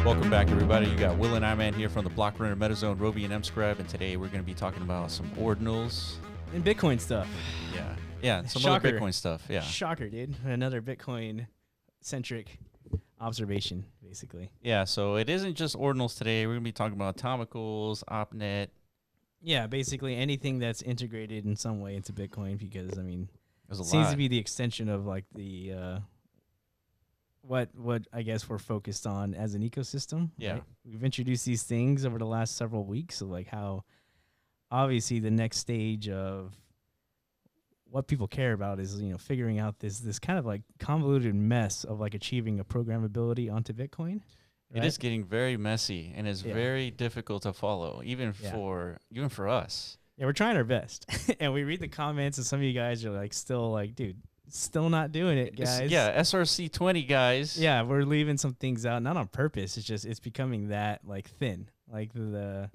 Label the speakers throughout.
Speaker 1: Welcome back, everybody. You got Will and I-Man here from the Block Runner MetaZone, Roby and MScribe, and today we're going to be talking about some Ordinals.
Speaker 2: And Bitcoin stuff.
Speaker 1: Yeah, some
Speaker 2: Shocker.
Speaker 1: other Bitcoin stuff, yeah.
Speaker 2: Shocker, dude. Another Bitcoin-centric observation, basically.
Speaker 1: Yeah, so it isn't just Ordinals today. We're going to be talking about Atomicals, OpNet.
Speaker 2: Yeah, basically anything that's integrated in some way into Bitcoin because, I mean,
Speaker 1: There's a
Speaker 2: seems
Speaker 1: lot.
Speaker 2: to be the extension of, like, the... what I guess we're focused on as an ecosystem.
Speaker 1: Yeah.
Speaker 2: Right? We've introduced these things over the last several weeks of like how obviously the next stage of what people care about is, you know, figuring out this kind of like convoluted mess of like achieving a programmability onto Bitcoin.
Speaker 1: It is getting very messy and is very difficult to follow, even for us.
Speaker 2: Yeah, we're trying our best. And we read the comments and some of you guys are like still like, dude, still not doing it, guys.
Speaker 1: FSICs guys.
Speaker 2: Yeah, we're leaving some things out, not on purpose. It's just it's becoming that like thin, like the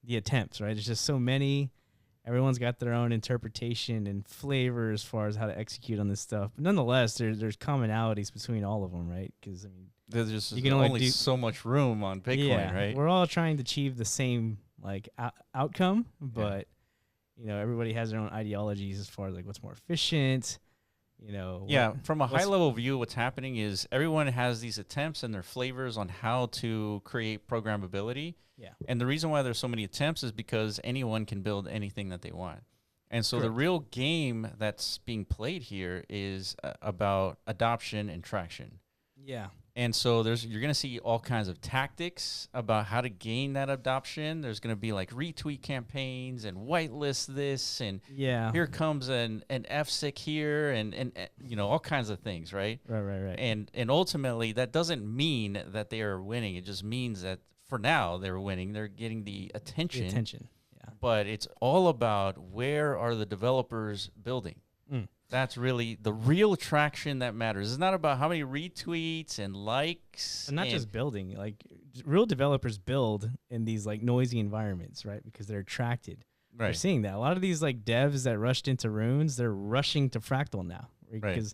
Speaker 2: attempts, right? There's just so many. Everyone's got their own interpretation and flavor as far as how to execute on this stuff. But nonetheless, there's commonalities between all of them, right? Because I mean,
Speaker 1: there's just
Speaker 2: you can
Speaker 1: only so much room on Bitcoin, right?
Speaker 2: We're all trying to achieve the same like outcome, but you know, everybody has their own ideologies as far as like what's more efficient. You know,
Speaker 1: from a high level view, what's happening is everyone has these attempts and their flavors on how to create programmability. Yeah. And the reason why there's so many attempts is because anyone can build anything that they want. And so the real game that's being played here is about adoption and traction. Yeah. And so you're going to see all kinds of tactics about how to gain that adoption. There's going to be like retweet campaigns and whitelist this, and here comes an FSIC here, and you know, all kinds of things, right? Right. And ultimately, that doesn't mean that they are winning. It just means that for now they're winning. They're getting the attention. Yeah. But it's all about where are the developers building. That's really the real traction that matters. It's not about how many retweets and likes.
Speaker 2: And not just building. Like, real developers build in these, like, noisy environments, right? Because they're attracted. Right. We're seeing that. A lot of these, like, devs that rushed into Runes, they're rushing to Fractal now. Right? Because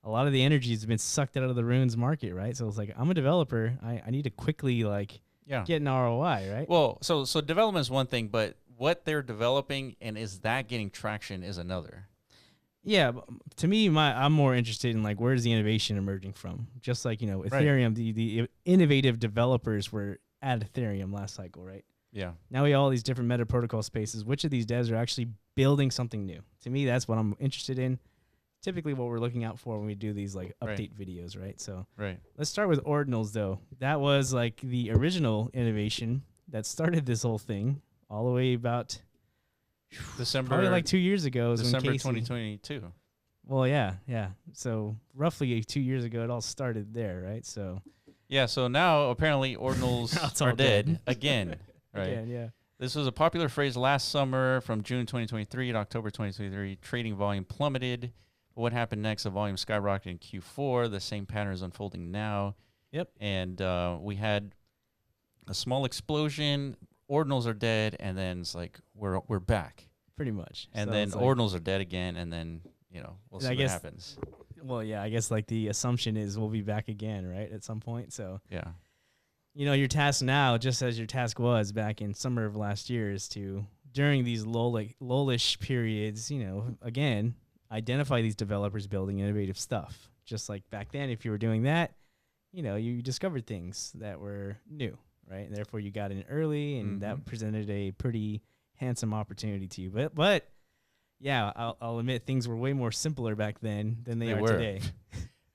Speaker 2: a lot of the energy has been sucked out of the Runes market, right? So it's like, I'm a developer. I need to quickly, like, get an ROI, right?
Speaker 1: Well, so development is one thing, but what they're developing and is that getting traction is another.
Speaker 2: Yeah, to me, I'm more interested in like where's the innovation emerging from? Just like, you know, Ethereum, the innovative developers were at Ethereum last cycle, right? Yeah. Now we have all these different meta protocol spaces. Which of these devs are actually building something new? To me, that's what I'm interested in. Typically, what we're looking out for when we do these like update videos, right? So let's start with Ordinals, though. That was like the original innovation that started this whole thing all the way about. Probably like 2 years ago.
Speaker 1: December 2022.
Speaker 2: Well, yeah. So roughly 2 years ago, it all started there, right? So
Speaker 1: so now apparently Ordinals are dead again, right?
Speaker 2: Again, yeah.
Speaker 1: This was a popular phrase last summer from June 2023 to October 2023. Trading volume plummeted. But what happened next? The volume skyrocketed in Q4. The same pattern is unfolding now. Yep. And we had a small explosion. Ordinals are dead, and then it's like we're back.
Speaker 2: Pretty much.
Speaker 1: And so then Ordinals are dead again, and then, you know, we'll see what happens.
Speaker 2: Well, yeah, I guess like the assumption is we'll be back again, right, at some point. So, you know, your task now, just as your task was back in summer of last year, is to, during these lullish periods, you know, again, identify these developers building innovative stuff. Just like back then, if you were doing that, you know, you discovered things that were new. Right, and therefore you got in early, and that presented a pretty handsome opportunity to you. But yeah, I'll admit things were way more simpler back then than they are today.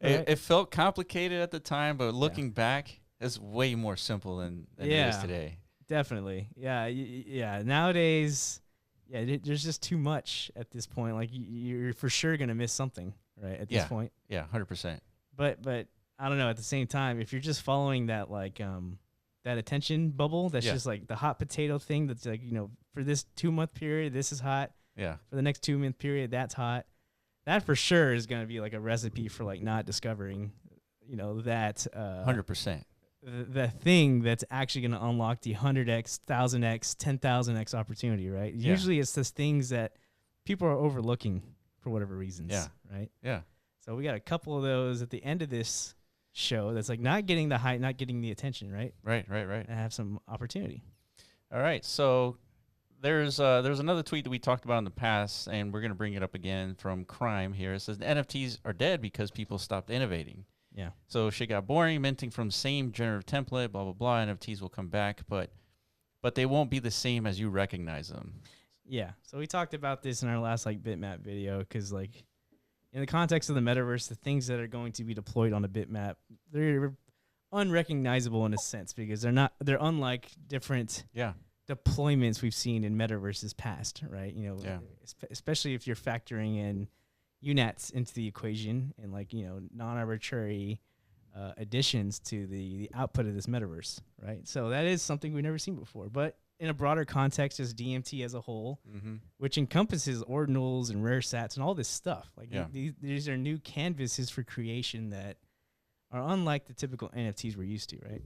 Speaker 1: It felt complicated at the time, but looking back, it's way more simple than it is today.
Speaker 2: Definitely, yeah. Nowadays, there's just too much at this point. Like you're for sure gonna miss something, right? At this point,
Speaker 1: 100%.
Speaker 2: But I don't know. At the same time, if you're just following that like that attention bubble, that's just like the hot potato thing. That's like, you know, for this 2 month period, this is hot. Yeah. For the next 2 month period, that's hot. That for sure is going to be like a recipe for like not discovering, you know, that
Speaker 1: 100%.
Speaker 2: The thing that's actually going to unlock the 100x, 1000x, 10,000x opportunity, right? Yeah. Usually it's those things that people are overlooking for whatever reasons. Yeah. Right. Yeah. So we got a couple of those at the end of this show that's like not getting the hype, not getting the attention, right?
Speaker 1: Right.
Speaker 2: And have some opportunity.
Speaker 1: All right. So there's another tweet that we talked about in the past, and we're going to bring it up again from Crime here. It says the NFTs are dead because people stopped innovating.
Speaker 2: Yeah.
Speaker 1: So shit got boring, minting from same generative template, blah, blah, blah. NFTs will come back, but they won't be the same as you recognize them.
Speaker 2: Yeah. So we talked about this in our last like bitmap video, because like in the context of the metaverse, the things that are going to be deployed on a bitmap, they're unrecognizable in a sense, because they're unlike different deployments we've seen in metaverses past, right? You know, especially if you're factoring in UNATs into the equation and like, you know, non-arbitrary additions to the output of this metaverse, right? So that is something we've never seen before. But in a broader context, as DMT as a whole, which encompasses ordinals and rare sats and all this stuff, like these are new canvases for creation that are unlike the typical NFTs we're used to, right?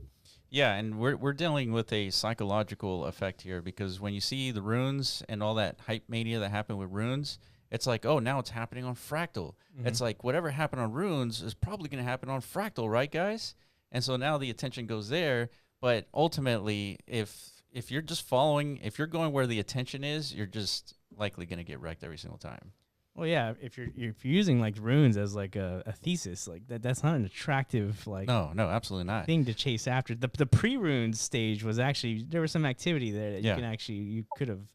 Speaker 1: Yeah, and we're dealing with a psychological effect here, because when you see the runes and all that hype mania that happened with runes, it's like, oh, now it's happening on Fractal. It's like whatever happened on runes is probably going to happen on Fractal, right, guys? And so now the attention goes there. But ultimately, if you're just following, if you're going where the attention is, you're just likely going to get wrecked every single time.
Speaker 2: Well, yeah, if you're using like runes as like a thesis, like that's not an attractive like
Speaker 1: no, absolutely not
Speaker 2: thing to chase after. The pre-runes stage was actually, there was some activity there that you could have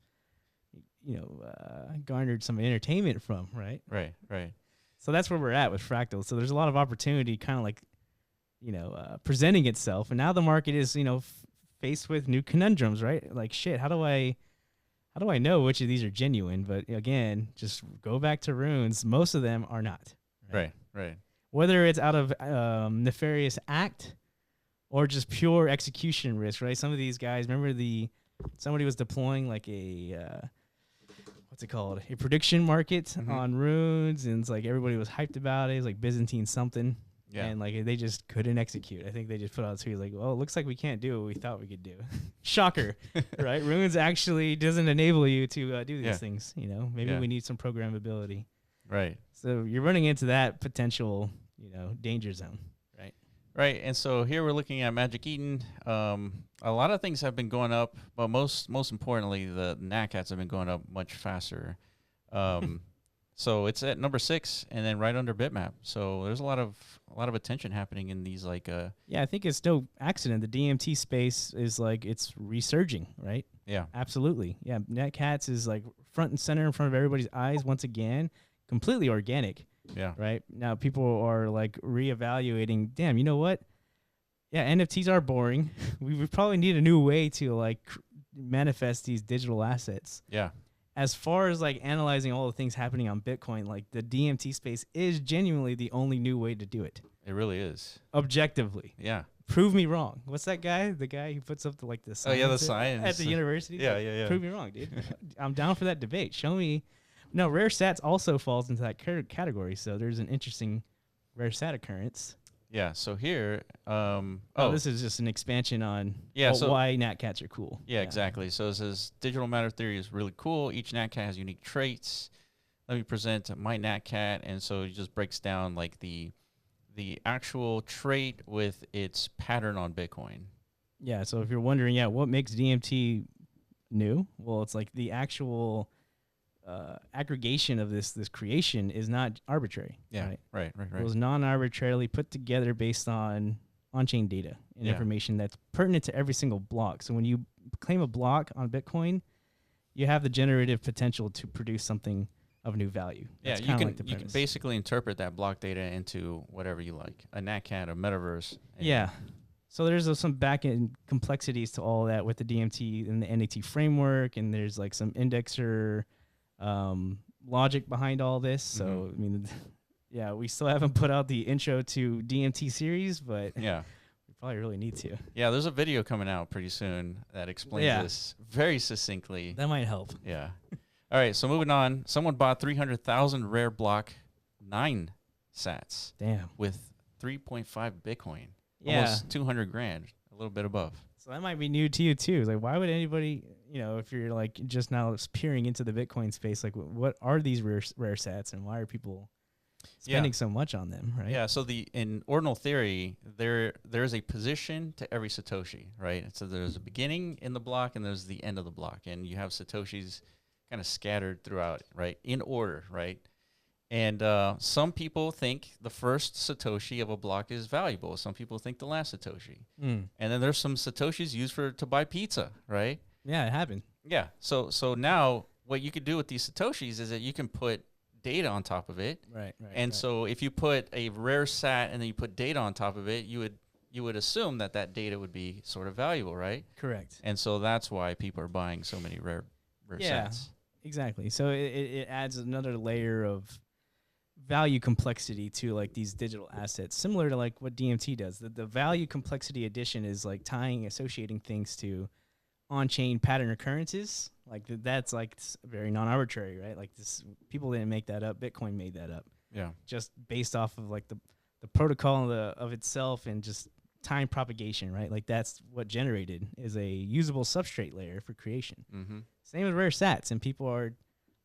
Speaker 2: garnered some entertainment from, right?
Speaker 1: Right.
Speaker 2: So that's where we're at with Fractal. So there's a lot of opportunity kind of like presenting itself, and now the market is faced with new conundrums, right? Like, shit, how do I know which of these are genuine? But again, just go back to runes. Most of them are not.
Speaker 1: Right.
Speaker 2: Whether it's out of nefarious act or just pure execution risk, right? Some of these guys, remember somebody was deploying like a a prediction market on runes, and it's like everybody was hyped about it. It's like Byzantine something. Yeah. And like they just couldn't execute. I think they just put out a tweet like, well, it looks like we can't do what we thought we could do. Shocker, right? Runes actually doesn't enable you to do these things. Maybe we need some programmability.
Speaker 1: Right.
Speaker 2: So you're running into that potential, danger zone.
Speaker 1: Right. And so here we're looking at Magic Eden. A lot of things have been going up, but most importantly, the Natcats have been going up much faster. So it's at number 6, and then right under Bitmap. So there's a lot of attention happening in these I
Speaker 2: think it's no accident. The DMT space is like it's resurging, right?
Speaker 1: Yeah,
Speaker 2: absolutely. Yeah, Natcats is like front and center in front of everybody's eyes once again, completely organic.
Speaker 1: Yeah.
Speaker 2: Right now, people are like reevaluating. Damn, you know what? Yeah, NFTs are boring. we probably need a new way to like manifest these digital assets.
Speaker 1: Yeah.
Speaker 2: As far as like analyzing all the things happening on Bitcoin, like the DMT space is genuinely the only new way to do it.
Speaker 1: It really is.
Speaker 2: Objectively.
Speaker 1: Yeah.
Speaker 2: Prove me wrong. What's that guy? The guy who puts up the science.
Speaker 1: Oh yeah, the science
Speaker 2: at the university.
Speaker 1: Yeah.
Speaker 2: Prove me wrong, dude. I'm down for that debate. Show me. No, rare sats also falls into that category. So there's an interesting rare sat occurrence.
Speaker 1: Yeah. So here,
Speaker 2: this is just an expansion on why Natcats are cool.
Speaker 1: Yeah, exactly. So it says digital matter theory is really cool. Each Natcat has unique traits. Let me present my Natcat, and so it just breaks down like the actual trait with its pattern on Bitcoin.
Speaker 2: Yeah. So if you're wondering, what makes DMT new? Well, it's like the actual aggregation of this creation is not arbitrary.
Speaker 1: Yeah, right.
Speaker 2: It was non-arbitrarily put together based on on-chain data and information that's pertinent to every single block. So when you claim a block on Bitcoin, you have the generative potential to produce something of new value. That's
Speaker 1: you can basically interpret that block data into whatever you like, a Natcat, a metaverse.
Speaker 2: Yeah. So there's some back-end complexities to all that with the DMT and the NAT framework, and there's like some indexer logic behind all this. So I mean, we still haven't put out the intro to DMT series, but we probably really need to.
Speaker 1: Yeah, there's a video coming out pretty soon that explains this very succinctly.
Speaker 2: That might help.
Speaker 1: Yeah. All right, so moving on. Someone bought 300,000 rare block 9 sats.
Speaker 2: Damn.
Speaker 1: With 3.5 Bitcoin.
Speaker 2: Yeah.
Speaker 1: Almost 200 grand, a little bit above.
Speaker 2: So that might be new to you too. Like, why would anybody, if you're like just now peering into the Bitcoin space, like what are these rare sats, and why are people spending so much on them, right?
Speaker 1: Yeah. So in ordinal theory, there's a position to every Satoshi, right? So there's a beginning in the block and there's the end of the block, and you have Satoshis kind of scattered throughout, right, in order, right? And some people think the first Satoshi of a block is valuable. Some people think the last Satoshi. And then there's some Satoshis used to buy pizza, right?
Speaker 2: Yeah, it happened.
Speaker 1: Yeah. So now what you could do with these Satoshis is that you can put data on top of it.
Speaker 2: Right.
Speaker 1: And so if you put a rare sat and then you put data on top of it, you would assume that data would be sort of valuable, right?
Speaker 2: Correct.
Speaker 1: And so that's why people are buying so many rare sats.
Speaker 2: Exactly. So it adds another layer of value complexity to like these digital assets, similar to like what DMT does. The value complexity addition is like associating things to on-chain pattern occurrences. Like that's like very non-arbitrary, right? Like this, people didn't make that up. Bitcoin made that up.
Speaker 1: Yeah.
Speaker 2: Just based off of like the protocol of itself and just time propagation, right? Like that's what generated is a usable substrate layer for creation. Same with rare sats, and people are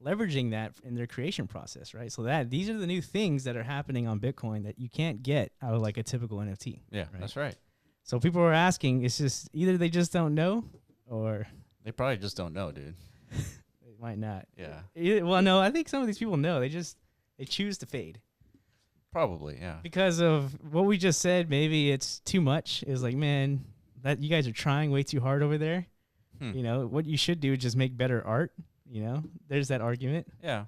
Speaker 2: leveraging that in their creation process, right? So these are the new things that are happening on Bitcoin that you can't get out of like a typical NFT.
Speaker 1: Yeah,
Speaker 2: right?
Speaker 1: That's right.
Speaker 2: So people are asking, it's just either they just don't know or
Speaker 1: they probably just don't know, dude.
Speaker 2: They might not.
Speaker 1: Yeah.
Speaker 2: Well, no, I think some of these people know. They choose to fade.
Speaker 1: Probably, yeah.
Speaker 2: Because of what we just said, maybe it's too much. It's like, man, that you guys are trying way too hard over there. You know, what you should do is just make better art. You know, there's that argument.
Speaker 1: Yeah.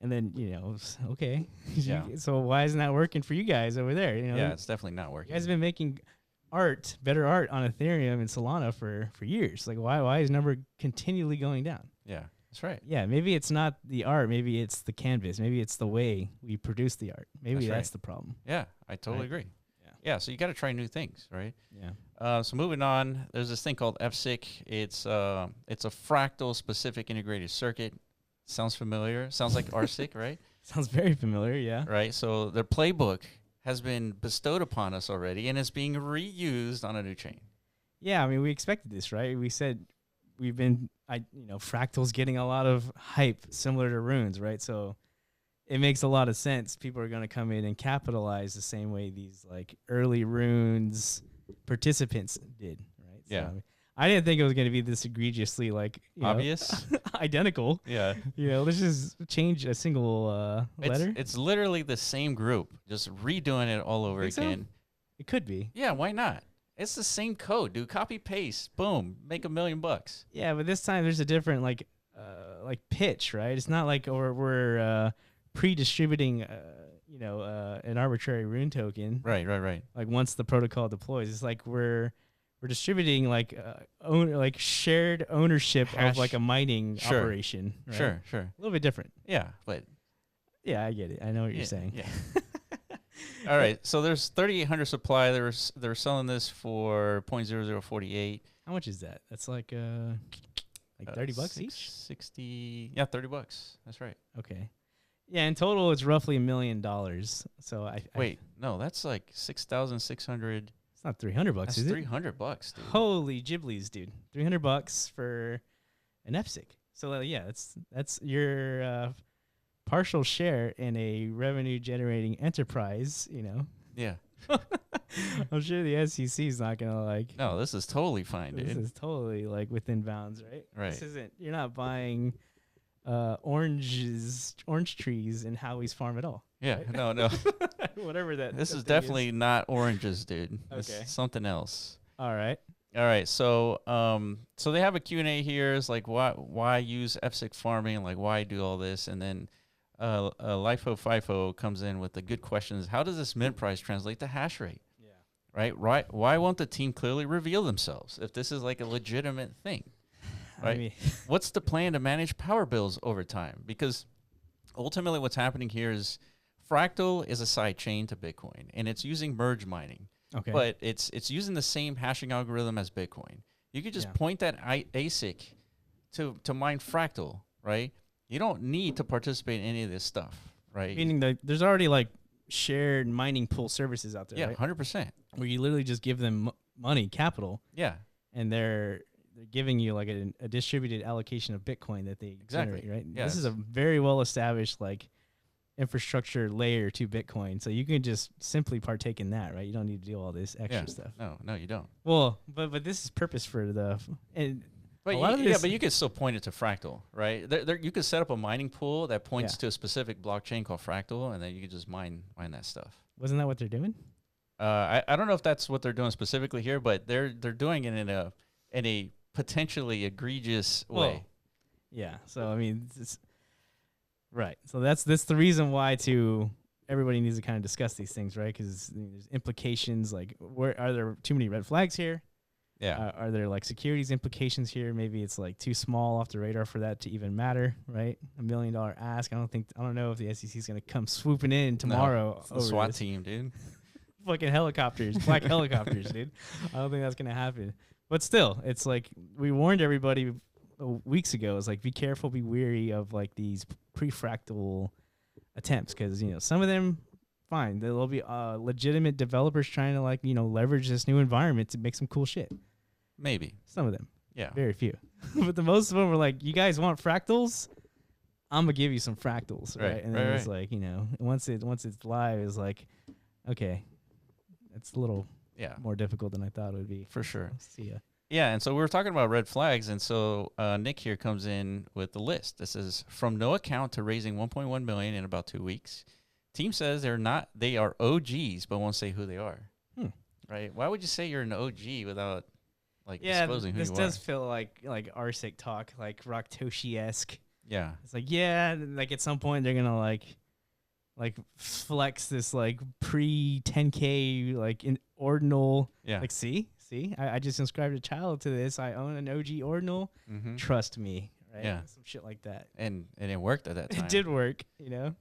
Speaker 2: And then, you know, okay.
Speaker 1: Yeah.
Speaker 2: So why isn't that working for you guys over there? You know,
Speaker 1: yeah, it's definitely not working.
Speaker 2: You guys have been making better art on Ethereum and Solana for years. Like, why is number continually going down?
Speaker 1: Yeah, that's right.
Speaker 2: Yeah, maybe it's not the art. Maybe it's the canvas. Maybe it's the way we produce the art. Maybe that's the problem.
Speaker 1: Yeah, I totally agree. Yeah, so you got to try new things, right?
Speaker 2: Yeah.
Speaker 1: So moving on, there's this thing called FSIC. It's a fractal specific integrated circuit. Sounds familiar. Sounds like RSIC, right?
Speaker 2: Sounds very familiar, yeah.
Speaker 1: Right. So their playbook has been bestowed upon us already, and it's being reused on a new chain.
Speaker 2: Yeah, I mean, we expected this, right? We said Fractal's getting a lot of hype similar to runes, right? So it makes a lot of sense. People are going to come in and capitalize the same way these like early runes participants did, right?
Speaker 1: Yeah.
Speaker 2: So, I didn't think it was going to be this egregiously like
Speaker 1: obvious,
Speaker 2: identical.
Speaker 1: Yeah.
Speaker 2: Let's just change a single letter.
Speaker 1: It's literally the same group, just redoing it all over again.
Speaker 2: So? It could be.
Speaker 1: Yeah, why not? It's the same code, dude. Copy paste, boom, make $1 million.
Speaker 2: Yeah, but this time there's a different like pitch, right? It's not like we're pre-distributing an arbitrary rune token.
Speaker 1: Right.
Speaker 2: Like once the protocol deploys, it's like we're distributing like shared ownership of like a mining operation. Right?
Speaker 1: Sure.
Speaker 2: A little bit different.
Speaker 1: Yeah, but
Speaker 2: yeah, I get it. I know what you're saying.
Speaker 1: Yeah. All right. So there's 3,800 supply. They're selling this for 0.0048.
Speaker 2: How much is that? That's like $30 each.
Speaker 1: 60. Yeah, $30. That's right.
Speaker 2: Okay. Yeah, in total it's roughly $1 million. So
Speaker 1: no, that's like 6,600.
Speaker 2: It's not $300,
Speaker 1: That's
Speaker 2: is it?
Speaker 1: $300, dude.
Speaker 2: Holy giblies, dude! $300 for an EPSIC. So that's your partial share in a revenue-generating enterprise.
Speaker 1: Yeah.
Speaker 2: I'm sure the SEC is not gonna like.
Speaker 1: No, this is totally fine, dude.
Speaker 2: This is totally like within bounds, right?
Speaker 1: Right.
Speaker 2: This isn't. You're not buying orange trees in Howie's farm at all.
Speaker 1: Yeah.
Speaker 2: Right?
Speaker 1: No.
Speaker 2: Whatever that.
Speaker 1: This is definitely not oranges, dude.
Speaker 2: Okay.
Speaker 1: This is something else.
Speaker 2: All right.
Speaker 1: So so they have a Q&A here. It's like why use FSIC farming? Like why do all this? And then LIFO FIFO comes in with the good questions. How does this mint price translate to hash rate? Yeah. Right. Why won't the team clearly reveal themselves if this is like a legitimate thing? Right. I mean, what's the plan to manage power bills over time? Because ultimately what's happening here is Fractal is a side chain to Bitcoin, and it's using merge mining.
Speaker 2: Okay.
Speaker 1: But it's using the same hashing algorithm as Bitcoin. You could just point that ASIC to mine Fractal, right? You don't need to participate in any of this stuff, right?
Speaker 2: Meaning there's already like shared mining pool services out there,
Speaker 1: yeah,
Speaker 2: right?
Speaker 1: 100%.
Speaker 2: Where you literally just give them money, capital.
Speaker 1: Yeah.
Speaker 2: And they're giving you like a distributed allocation of Bitcoin that they generate, right?
Speaker 1: Yeah,
Speaker 2: this is a very well established like infrastructure layer to Bitcoin. So you can just simply partake in that, right? You don't need to do all this extra stuff.
Speaker 1: No, you don't.
Speaker 2: Well, but this is purpose for
Speaker 1: but you could still point it to Fractal, right? You could set up a mining pool that points to a specific blockchain called Fractal, and then you could just mine that stuff.
Speaker 2: Wasn't that what they're doing?
Speaker 1: I don't know if that's what they're doing specifically here, but they're doing it in a potentially egregious way.
Speaker 2: Yeah. So I mean, right. So that's the reason why everybody needs to kind of discuss these things, right? Because there's implications. Like, where are there too many red flags here?
Speaker 1: Yeah.
Speaker 2: Are there like securities implications here? Maybe it's like too small off the radar for that to even matter, right? $1 million ask. I don't know if the SEC is going to come swooping in tomorrow.
Speaker 1: No, the SWAT team, dude.
Speaker 2: Fucking helicopters, black helicopters, dude. I don't think that's going to happen. But still, it's like we warned everybody weeks ago. It's like, be careful, be wary of like these pre-fractal attempts, because some of them, fine, there'll be legitimate developers trying to like leverage this new environment to make some cool shit.
Speaker 1: Maybe
Speaker 2: some of them,
Speaker 1: yeah,
Speaker 2: very few, but the most of them were like, you guys want fractals? I'm gonna give you some fractals, right? And then it's like once it's live, it's like, okay, it's a little more difficult than I thought it would be.
Speaker 1: For sure.
Speaker 2: See ya.
Speaker 1: Yeah, and so we were talking about red flags, and so Nick here comes in with the list. This is from no account to raising 1.1 million in about 2 weeks. Team says they are OGs, but won't say who they are. Right? Why would you say you're an OG without disclosing who you are?
Speaker 2: This does feel like RSIC talk, like Raktoshi-esque.
Speaker 1: Yeah.
Speaker 2: It's like, like at some point they're gonna like flex this like pre 10K like in Ordinal.
Speaker 1: Yeah.
Speaker 2: Like see, I just inscribed a child to this. I own an OG Ordinal.
Speaker 1: Mm-hmm.
Speaker 2: Trust me, right?
Speaker 1: Yeah.
Speaker 2: Some shit like that.
Speaker 1: And it worked at that time.
Speaker 2: It did work,
Speaker 1: It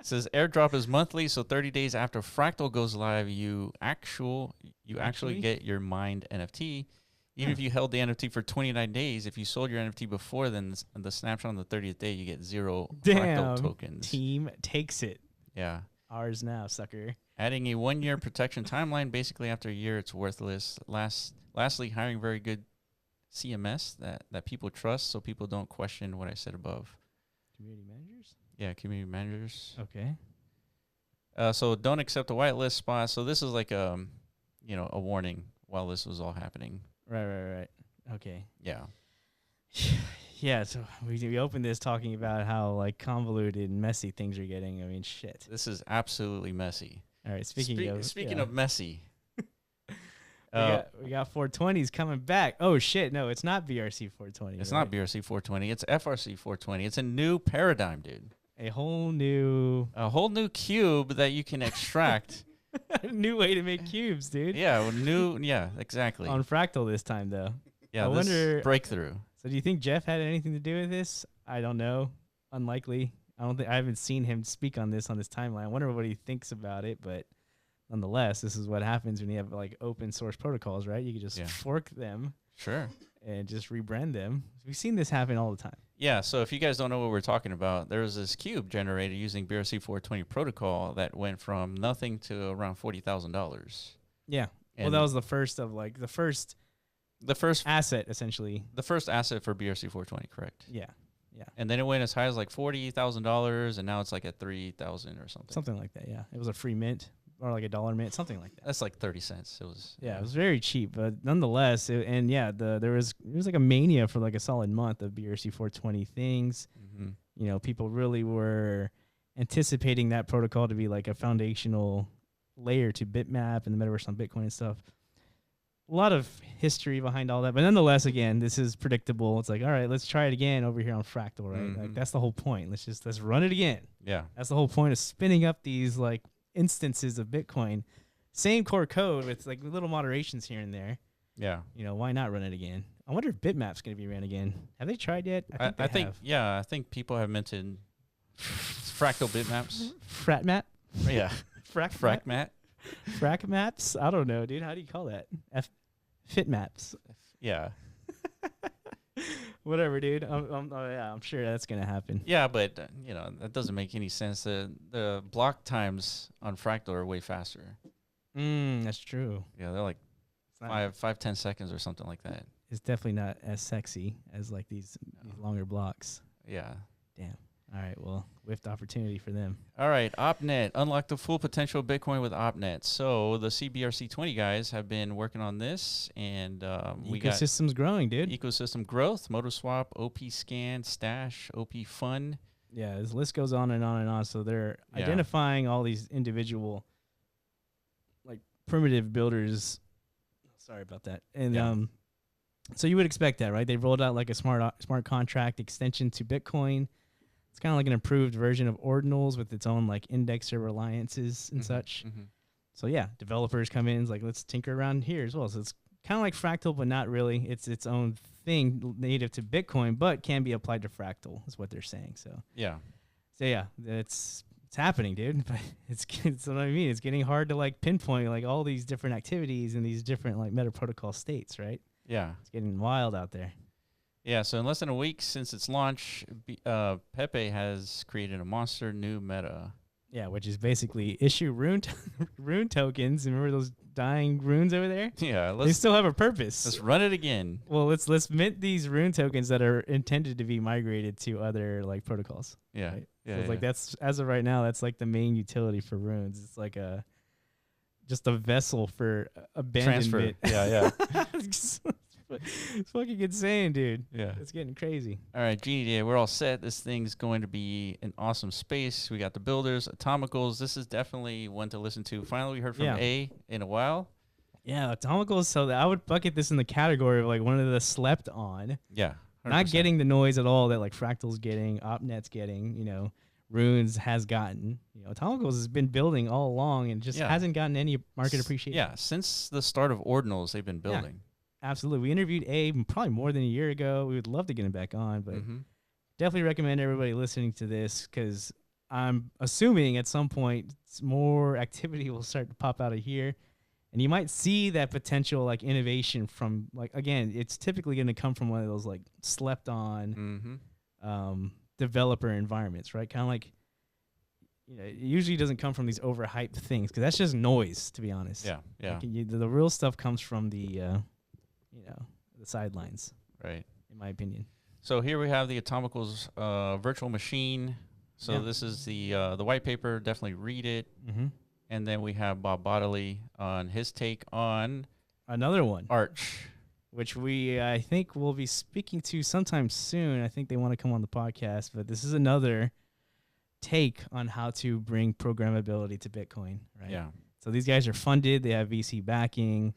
Speaker 1: says airdrop is monthly, so 30 days after Fractal goes live, you actually get your mined NFT. Even if you held the NFT for 29 days, if you sold your NFT before then, the snapshot on the 30th day, you get 0 Fractal tokens.
Speaker 2: Team takes it.
Speaker 1: Yeah.
Speaker 2: Ours now, sucker.
Speaker 1: Adding a 1-year protection timeline. Basically, after a year, it's worthless. Lastly, hiring very good CMS that people trust, so people don't question what I said above.
Speaker 2: Community managers?
Speaker 1: Yeah, community managers.
Speaker 2: Okay.
Speaker 1: So don't accept a whitelist spot. So this is like a warning while this was all happening.
Speaker 2: Right. Okay.
Speaker 1: Yeah.
Speaker 2: Yeah, so we opened this talking about how like convoluted and messy things are getting. I mean, shit.
Speaker 1: This is absolutely messy.
Speaker 2: All right, speaking
Speaker 1: of messy.
Speaker 2: we got 420s coming back. Oh shit, no, it's not BRC 420.
Speaker 1: It's not BRC 420, it's FRC 420. It's a new paradigm, dude.
Speaker 2: A whole new
Speaker 1: cube that you can extract.
Speaker 2: A new way to make cubes, dude.
Speaker 1: Yeah, exactly.
Speaker 2: On Fractal this time though.
Speaker 1: Yeah, I wonder breakthrough.
Speaker 2: So do you think Jeff had anything to do with this? I don't know. Unlikely. I haven't seen him speak on this timeline. I wonder what he thinks about it, but nonetheless, this is what happens when you have like open source protocols, right? You can just fork them.
Speaker 1: Sure.
Speaker 2: And just rebrand them. We've seen this happen all the time.
Speaker 1: Yeah, so if you guys don't know what we're talking about, there was this cube generated using BRC 420 protocol that went from nothing to around $40,000.
Speaker 2: Yeah. And that was the first asset, essentially.
Speaker 1: The first asset for BRC 420, correct?
Speaker 2: Yeah.
Speaker 1: And then it went as high as like $40,000, and now it's like at $3,000 or something.
Speaker 2: Something like that, yeah. It was a free mint, or like $1 mint, something like that.
Speaker 1: That's like 30 cents. It was.
Speaker 2: Yeah, it was very cheap, but nonetheless, there was like a mania for like a solid month of BRC 420 things. Mm-hmm. People really were anticipating that protocol to be like a foundational layer to Bitmap and the metaverse on Bitcoin and stuff. A lot of history behind all that, but nonetheless, again, this is predictable. It's like, all right, let's try it again over here on Fractal, right?
Speaker 1: Mm-hmm.
Speaker 2: Like that's the whole point. Let's run it again.
Speaker 1: Yeah,
Speaker 2: that's the whole point of spinning up these like instances of Bitcoin, same core code with like little moderations here and there.
Speaker 1: Yeah,
Speaker 2: why not run it again? I wonder if Bitmap's going to be ran again. Have they tried yet?
Speaker 1: I think people have mentioned fractal bitmaps.
Speaker 2: Fratmap.
Speaker 1: Yeah, fragment.
Speaker 2: Fragmaps. I don't know, dude. How do you call that? Fitmaps.
Speaker 1: Yeah.
Speaker 2: Whatever, dude. I'm sure that's gonna happen.
Speaker 1: Yeah, but that doesn't make any sense. The block times on Fractal are way faster.
Speaker 2: That's true.
Speaker 1: Yeah, they're like 5-10 seconds or something like that.
Speaker 2: It's definitely not as sexy as like these longer blocks.
Speaker 1: Yeah.
Speaker 2: Damn. All right, well, whiffed opportunity for them.
Speaker 1: All right, OpNet. Unlock the full potential of Bitcoin with OpNet. So the CBRC20 guys have been working on this, and we got
Speaker 2: ecosystem's growing, dude.
Speaker 1: Ecosystem growth, MotoSwap, OP Scan, Stash, OP Fun.
Speaker 2: Yeah, this list goes on and on and on. So they're identifying all these individual, like, primitive builders. Sorry about that. And so you would expect that, right? They rolled out like a smart contract extension to Bitcoin. It's kind of like an improved version of Ordinals with its own like indexer reliances and such. So yeah, developers come in, it's like, let's tinker around here as well. So it's kind of like Fractal, but not really. It's its own thing native to Bitcoin, but can be applied to Fractal is what they're saying. So yeah, it's happening, dude. But it's what I mean. It's getting hard to like pinpoint like all these different activities and these different like meta protocol states, right?
Speaker 1: Yeah,
Speaker 2: it's getting wild out there.
Speaker 1: Yeah, so in less than a week since its launch, Pepe has created a monster new meta.
Speaker 2: Yeah, which is basically issue rune tokens. Remember those dying runes over there?
Speaker 1: Yeah,
Speaker 2: they still have a purpose.
Speaker 1: Let's run it again.
Speaker 2: Well, let's mint these rune tokens that are intended to be migrated to other like protocols.
Speaker 1: Yeah,
Speaker 2: right?
Speaker 1: Yeah.
Speaker 2: So it's like that's as of right now, that's like the main utility for runes. It's like just a vessel for abandonment.
Speaker 1: Transfer. Yeah.
Speaker 2: It's fucking insane, dude.
Speaker 1: Yeah.
Speaker 2: It's getting crazy.
Speaker 1: All right, Genie, we're all set. This thing's going to be an awesome space. We got the builders, Atomicals. This is definitely one to listen to. Finally, we heard from A in a while.
Speaker 2: Yeah, Atomicals. So I would bucket this in the category of like one of the slept on.
Speaker 1: Yeah. 100%.
Speaker 2: Not getting the noise at all that like Fractal's getting, OpNet's getting, Runes has gotten. Atomicals has been building all along and just hasn't gotten any market appreciation.
Speaker 1: Yeah, since the start of Ordinals, they've been building.
Speaker 2: Yeah. Absolutely. We interviewed Abe probably more than a year ago. We would love to get him back on, but definitely recommend everybody listening to this because I'm assuming at some point more activity will start to pop out of here. And you might see that potential like innovation from like, again, it's typically going to come from one of those like slept on developer environments, right? Kind of like, it usually doesn't come from these overhyped things because that's just noise, to be honest.
Speaker 1: Yeah.
Speaker 2: Like the real stuff comes from the sidelines,
Speaker 1: right?
Speaker 2: In my opinion.
Speaker 1: So here we have the Atomicals virtual machine. So this is the white paper. Definitely read it. And then we have Bob Bodley on his take on
Speaker 2: another one,
Speaker 1: Arch,
Speaker 2: which I think we'll be speaking to sometime soon. I think they want to come on the podcast, but this is another take on how to bring programmability to Bitcoin, right?
Speaker 1: Yeah.
Speaker 2: So these guys are funded. They have VC backing.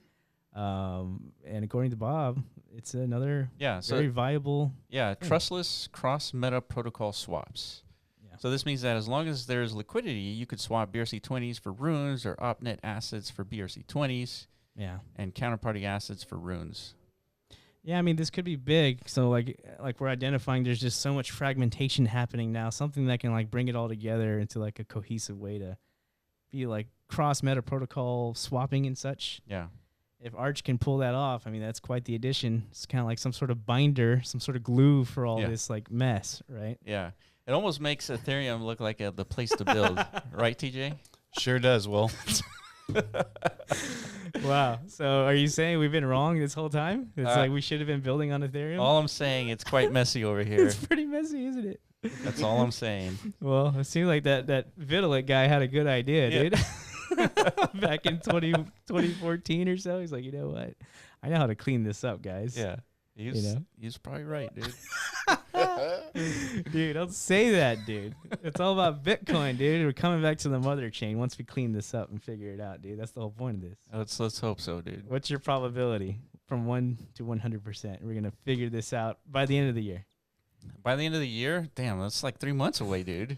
Speaker 2: And according to Bob, it's another very viable
Speaker 1: thing. Trustless cross-metaprotocol swaps. Yeah. So this means that as long as there's liquidity, you could swap BRC20s for runes or OpNet assets for BRC20s.
Speaker 2: Yeah.
Speaker 1: And counterparty assets for runes.
Speaker 2: Yeah, I mean, this could be big. So like we're identifying there's just so much fragmentation happening now, something that can like bring it all together into like a cohesive way to be like cross-metaprotocol swapping and such.
Speaker 1: Yeah.
Speaker 2: If Arch can pull that off, I mean, that's quite the addition. It's kind of like some sort of binder, some sort of glue for all this like mess, right?
Speaker 1: Yeah. It almost makes Ethereum look like the place to build, right, TJ?
Speaker 3: Sure does, Will.
Speaker 2: Wow. So are you saying we've been wrong this whole time? It's like we should have been building on Ethereum?
Speaker 1: All I'm saying, it's quite messy over here.
Speaker 2: It's pretty messy, isn't it?
Speaker 1: That's all I'm saying.
Speaker 2: Well, it seemed like that Vitalik guy had a good idea, dude. Back in 2014 or so, he's like, you know what? I know how to clean this up, guys.
Speaker 1: Yeah. He's probably right, dude.
Speaker 2: Dude, don't say that, dude. It's all about Bitcoin, dude. We're coming back to the mother chain once we clean this up and figure it out, dude. That's the whole point of this.
Speaker 1: Let's hope so, dude.
Speaker 2: What's your probability from 1 to 100%? We're going to figure this out by the end of the year.
Speaker 1: By the end of the year? Damn, that's like 3 months away, dude.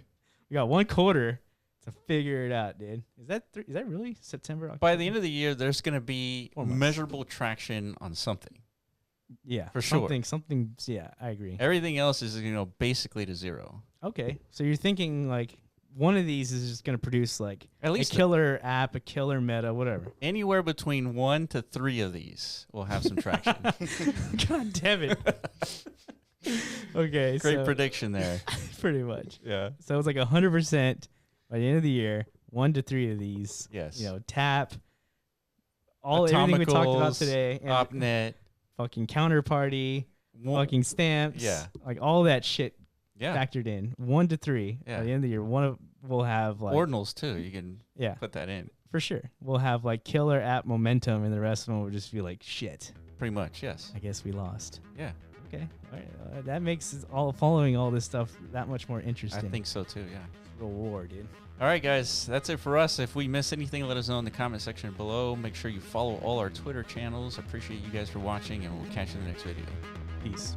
Speaker 2: We got 1 quarter to figure it out, dude. Is that really September, October?
Speaker 1: By the end of the year, there's going to be measurable traction on something.
Speaker 2: Yeah,
Speaker 1: for sure.
Speaker 2: Something. Yeah, I agree.
Speaker 1: Everything else is basically to zero.
Speaker 2: Okay, so you're thinking like one of these is just going to produce like
Speaker 1: at least
Speaker 2: a killer app, a killer meta, whatever.
Speaker 1: Anywhere between 1 to 3 of these will have some traction.
Speaker 2: God damn it. Okay,
Speaker 1: great prediction there.
Speaker 2: Pretty much.
Speaker 1: Yeah.
Speaker 2: So it's like 100% by the end of the year. 1 to 3 of these.
Speaker 1: Yes.
Speaker 2: Tap. Everything we talked about today.
Speaker 1: OpNet.
Speaker 2: Fucking counterparty, fucking stamps, like all that shit factored in. 1 to 3 by the end of the year. We'll have like
Speaker 1: Ordinals too. You can put that in
Speaker 2: for sure. We'll have like killer app momentum, and the rest of them will just be like shit.
Speaker 1: Pretty much, yes.
Speaker 2: I guess we lost.
Speaker 1: Yeah.
Speaker 2: Okay. All right. That makes following all this stuff that much more interesting.
Speaker 1: I think so too. Yeah.
Speaker 2: War, dude.
Speaker 1: All right, guys, that's it for us. If we miss anything, let us know in the comment section below. Make sure you follow all our Twitter channels. Appreciate you guys for watching, and we'll catch you in the next video.
Speaker 2: Peace.